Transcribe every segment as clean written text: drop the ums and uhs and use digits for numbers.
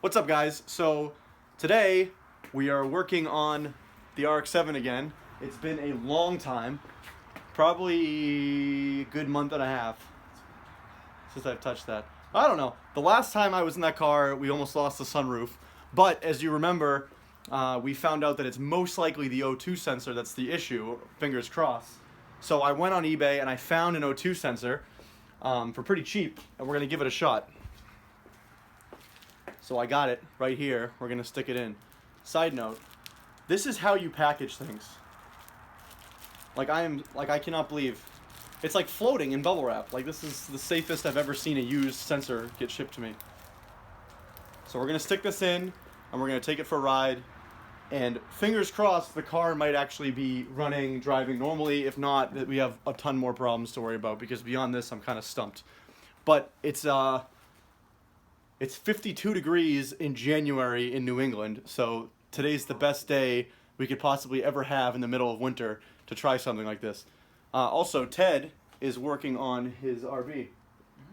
What's up, guys? So today we are working on the RX7 again. It's been a long time, probably a good month and a half since I've touched that. I don't know. The last time I was in that car, we almost lost the sunroof. But as you remember, we found out that it's most likely the O2 sensor that's the issue, fingers crossed. So I went on eBay and I found an O2 sensor for pretty cheap, and we're gonna give it a shot. So I got it right here. We're gonna stick it in. Side note, this is how you package things. I cannot believe. It's like floating in bubble wrap. Like, this is the safest I've ever seen a used sensor get shipped to me. So we're gonna stick this in and we're gonna take it for a ride. And fingers crossed, the car might actually be running, driving normally. If not, we have a ton more problems to worry about, because beyond this, I'm kind of stumped. But it's 52 degrees in January in New England, so today's the best day we could possibly ever have in the middle of winter to try something like this. Also, Ted is working on his RV,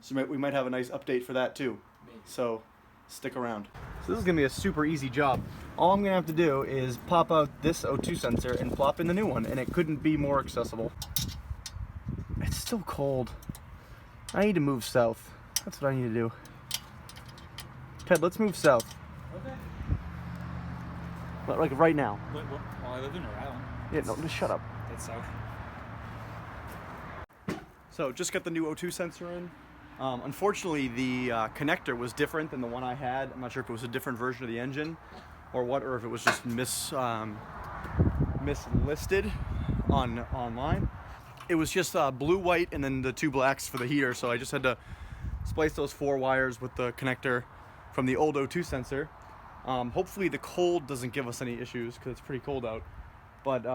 so we might have a nice update for that too. So stick around. So this is gonna be a super easy job. All I'm gonna have to do is pop out this O2 sensor and plop in the new one, and it couldn't be more accessible. It's still cold. I need to move south. That's what I need to do. Ted, let's move south. Okay. Like right now. Well, I live in Rhode Island. Yeah, no, just shut up. That's south. So, just got the new O2 sensor in. Unfortunately, the connector was different than the one I had. I'm not sure if it was a different version of the engine or what, or if it was just mislisted online. It was just blue, white, and then the two blacks for the heater, so I just had to splice those 4 wires with the connector from the old O2 sensor. Hopefully the cold doesn't give us any issues, because it's pretty cold out. But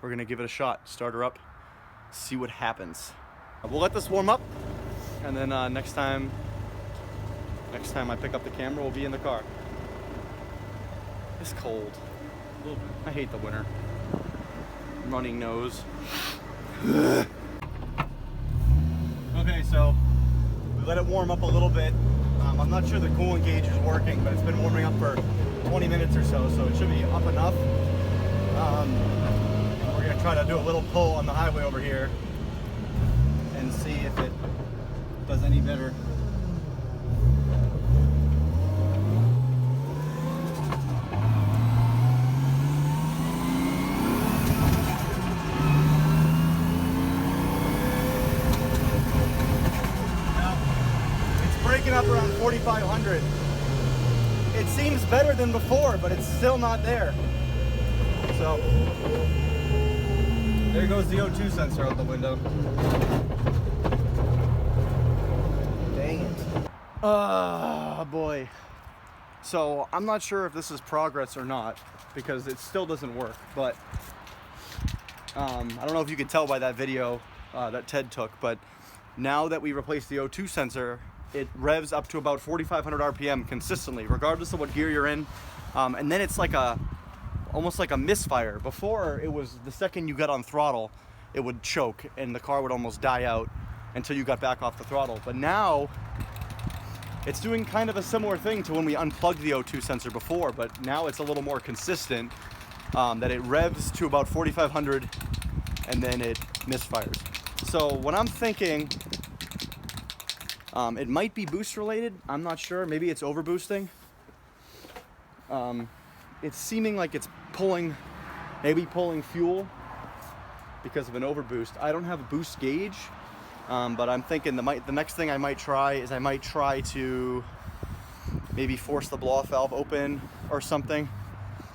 we're gonna give it a shot. Start her up, see what happens. We'll let this warm up, and then next time I pick up the camera, we'll be in the car. It's cold. I hate the winter. Running nose. Okay, so we let it warm up a little bit. I'm not sure the coolant gauge is working, but it's been warming up for 20 minutes or so, so it should be up enough. We're gonna try to do a little pull on the highway over here and see if it does any better. Breaking up around 4,500. It seems better than before, but it's still not there. So there goes the O2 sensor out the window. Dang it. Oh boy. So I'm not sure if this is progress or not, because it still doesn't work, but I don't know if you could tell by that video that Ted took, but now that we replaced the O2 sensor, it revs up to about 4,500 RPM consistently, regardless of what gear you're in. And then it's like almost like a misfire. Before, it was the second you got on throttle, it would choke and the car would almost die out until you got back off the throttle. But now, it's doing kind of a similar thing to when we unplugged the O2 sensor before, but now it's a little more consistent, that it revs to about 4,500 and then it misfires. So what I'm thinking, it might be boost related. I'm not sure. Maybe it's overboosting. It's seeming like it's maybe pulling fuel because of an overboost. I don't have a boost gauge, but I'm thinking the next thing I might try is I might try to maybe force the blow-off valve open or something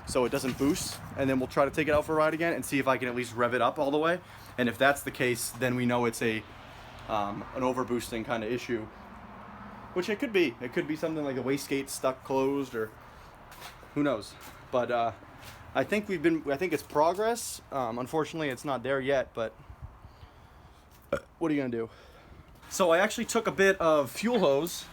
so it doesn't boost, and then we'll try to take it out for a ride again and see if I can at least rev it up all the way. And if that's the case, then we know it's an overboosting kind of issue, which it could be. It could be something like a wastegate stuck closed, or who knows. But I think it's progress. Unfortunately, it's not there yet, but what are you gonna do? So I actually took a bit of fuel hose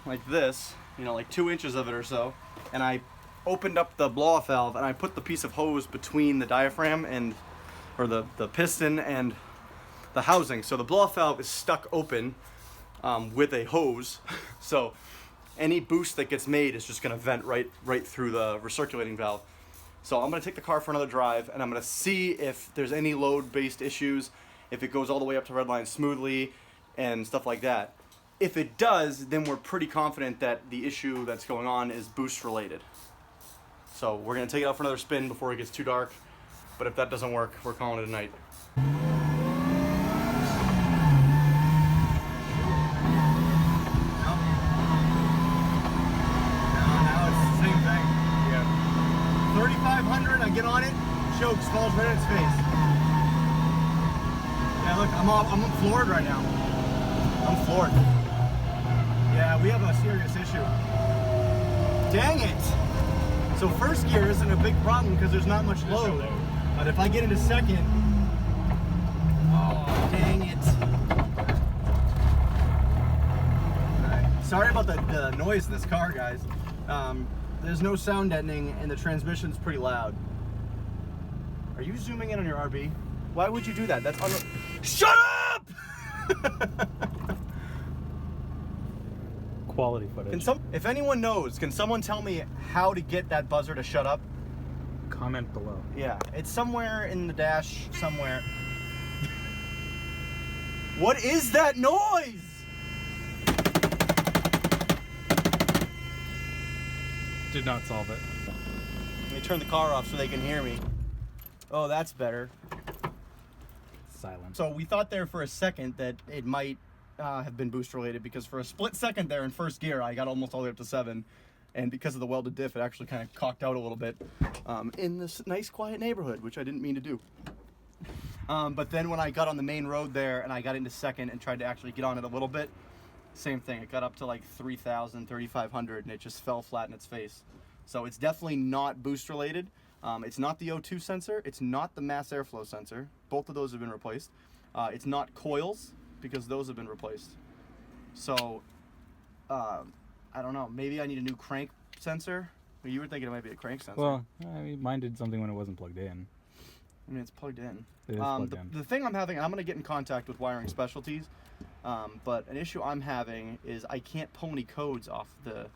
like this, like 2 inches of it or so, and I opened up the blow-off valve and I put the piece of hose between the diaphragm or the piston and the housing. So the blow-off valve is stuck open with a hose. So any boost that gets made is just going to vent right through the recirculating valve. So I'm going to take the car for another drive, and I'm going to see if there's any load-based issues, if it goes all the way up to redline smoothly, and stuff like that. If it does, then we're pretty confident that the issue that's going on is boost-related. So we're going to take it out for another spin before it gets too dark, but if that doesn't work, we're calling it a night. I get on it, chokes, falls right in its face. Yeah, look, I'm floored right now. I'm floored. Yeah, we have a serious issue. Dang it! So first gear isn't a big problem because there's not much load. But if I get into second, oh, dang it. Right. Sorry about the noise in this car, guys. There's no sound deadening and the transmission's pretty loud. Are you zooming in on your RB? Why would you do that? That's Shut up! Quality footage. If anyone knows, can someone tell me how to get that buzzer to shut up? Comment below. Yeah, it's somewhere in the dash, somewhere. What is that noise? Did not solve it. Let me turn the car off so they can hear me. Oh, that's better. Silent. So we thought there for a second that it might have been boost related, because for a split second there in first gear, I got almost all the way up to 7. And because of the welded diff, it actually kind of cocked out a little bit in this nice quiet neighborhood, which I didn't mean to do. But then when I got on the main road there and I got into second and tried to actually get on it a little bit, same thing. It got up to like 3,000, 3,500, and it just fell flat in its face. So it's definitely not boost related. It's not the O2 sensor. It's not the mass airflow sensor. Both of those have been replaced. It's not coils, because those have been replaced. So, I don't know. Maybe I need a new crank sensor. Well, you were thinking it might be a crank sensor. Well, I mean, mine did something when it wasn't plugged in. I mean, it's plugged in. It is plugged in. The thing I'm having, and I'm going to get in contact with Wiring Specialties, but an issue I'm having is I can't pull any codes off the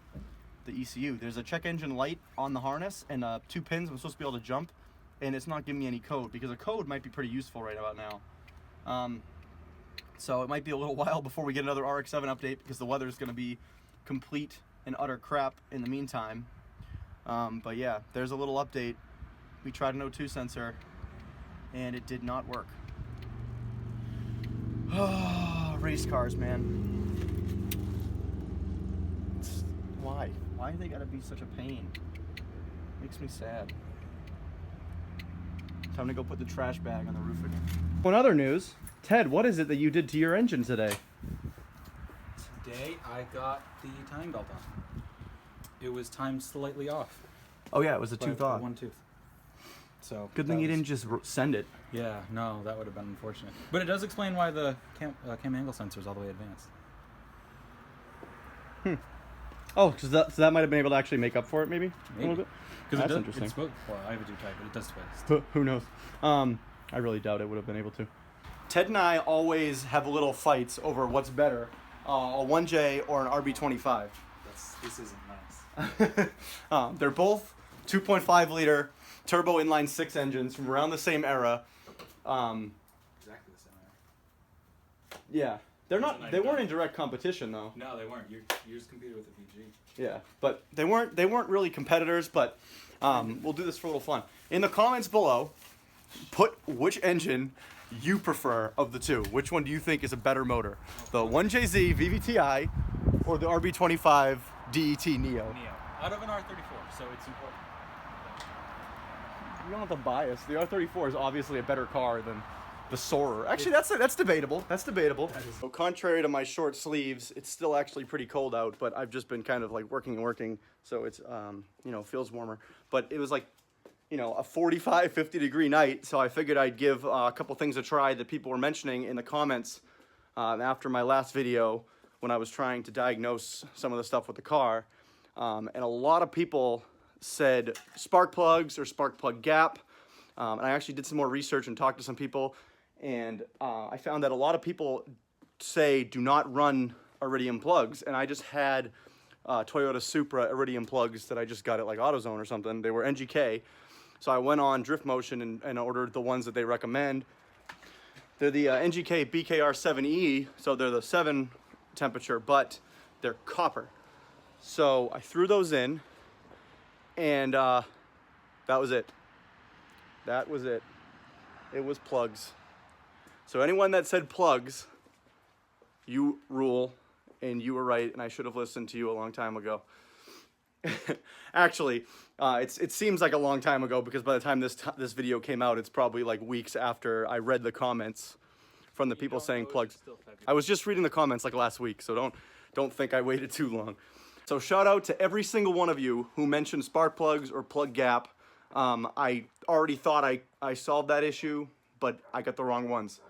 ECU. There's a check engine light on the harness and 2 pins I'm supposed to be able to jump, and it's not giving me any code, because a code might be pretty useful right about now. So it might be a little while before we get another RX7 update, because the weather is going to be complete and utter crap in the meantime. But yeah, there's a little update. We tried an O2 sensor and it did not work. Oh, race cars, man. Why? Why they gotta be such a pain? Makes me sad. Time to go put the trash bag on the roof again. In other news, Ted, what is it that you did to your engine today? Today I got the timing belt on. It was timed slightly off. Oh yeah, it was a by tooth off. one tooth. So Good thing you didn't just send it. Yeah, no, that would have been unfortunate. But it does explain why the cam angle sensor is all the way advanced. Oh, so that might have been able to actually make up for it, maybe? A little bit? Because That's interesting. It's both, well, I have a type, but it does twist. Who knows? I really doubt it would have been able to. Ted and I always have little fights over what's better, a 1J or an RB25. This isn't nice. They're both 2.5 liter turbo inline 6 engines from around the same era. Exactly the same era. Yeah, they weren't in direct competition though. No, they weren't. You just competed with a VG. Yeah, but they weren't really competitors. But we'll do this for a little fun. In the comments below, put which engine you prefer of the two. Which one do you think is a better motor? The 1JZ VVTi or the RB25 DET Neo? Out of an R34, so it's important. You don't have to bias. The R34 is obviously a better car than the Soarer. Actually, that's debatable. That's debatable. So contrary to my short sleeves, it's still actually pretty cold out, but I've just been kind of like working, so it's feels warmer. But it was like, a 45, 50 degree night, so I figured I'd give a couple things a try that people were mentioning in the comments after my last video when I was trying to diagnose some of the stuff with the car. And a lot of people said spark plugs or spark plug gap. And I actually did some more research and talked to some people, and I found that a lot of people say do not run iridium plugs. And I just had Toyota Supra Iridium plugs that I just got at like AutoZone or something. They were NGK. So I went on Drift Motion and ordered the ones that they recommend. They're the NGK BKR7E, so they're the 7 temperature, but they're copper. So I threw those in, and that was it. That was it. It was plugs. So anyone that said plugs, you rule, and you were right, and I should have listened to you a long time ago. Actually, it seems like a long time ago because by the time this video came out, it's probably like weeks after I read the comments from the people saying plugs. I was just reading the comments like last week, so don't think I waited too long. So shout out to every single one of you who mentioned spark plugs or plug gap. I already thought I solved that issue, but I got the wrong ones.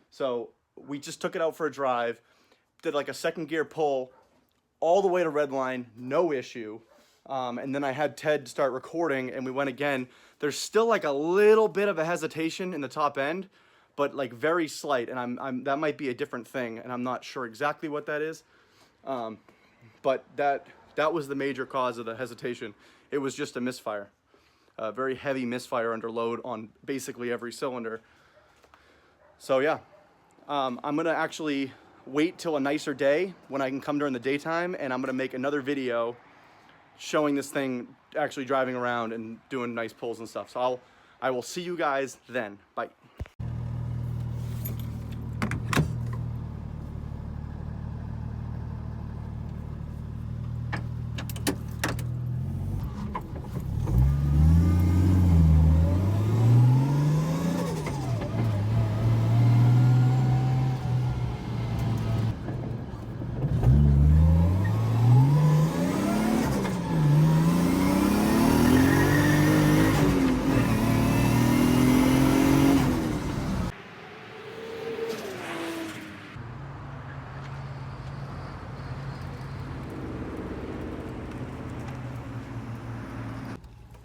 So we just took it out for a drive, did like a second gear pull all the way to Redline, no issue. And then I had Ted start recording and we went again. There's still like a little bit of a hesitation in the top end, but like very slight. And that might be a different thing and I'm not sure exactly what that is. But that was the major cause of the hesitation. It was just a misfire. A very heavy misfire under load on basically every cylinder. So yeah, I'm gonna actually wait till a nicer day when I can come during the daytime, and I'm gonna make another video showing this thing actually driving around and doing nice pulls and stuff. So I will see you guys then. Bye.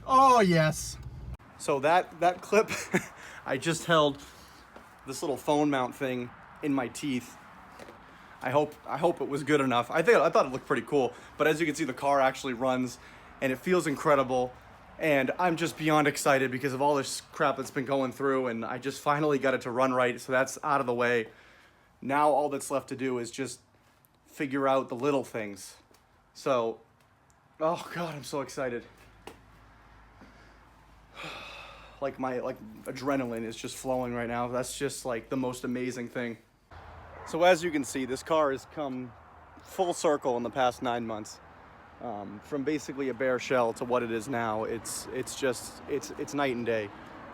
Oh yes. So that clip, I just held this little phone mount thing in my teeth. I hope it was good enough. I thought it looked pretty cool, but as you can see, the car actually runs and it feels incredible. And I'm just beyond excited because of all this crap that's been going through, and I just finally got it to run right. So that's out of the way. Now all that's left to do is just figure out the little things. So, oh God, I'm so excited. Like my adrenaline is just flowing right now. That's just like the most amazing thing. So as you can see, this car has come full circle in the past 9 months. From basically a bare shell to what it is now, it's night and day.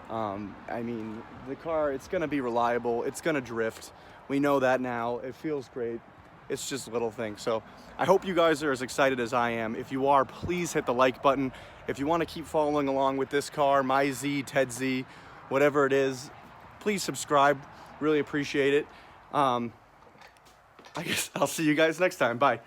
I mean, the car, it's gonna be reliable, it's gonna drift. We know that now, it feels great. It's just little things. So I hope you guys are as excited as I am. If you are, please hit the like button. If you want to keep following along with this car, my Z, Ted Z, whatever it is, please subscribe. Really appreciate it. I guess I'll see you guys next time. Bye.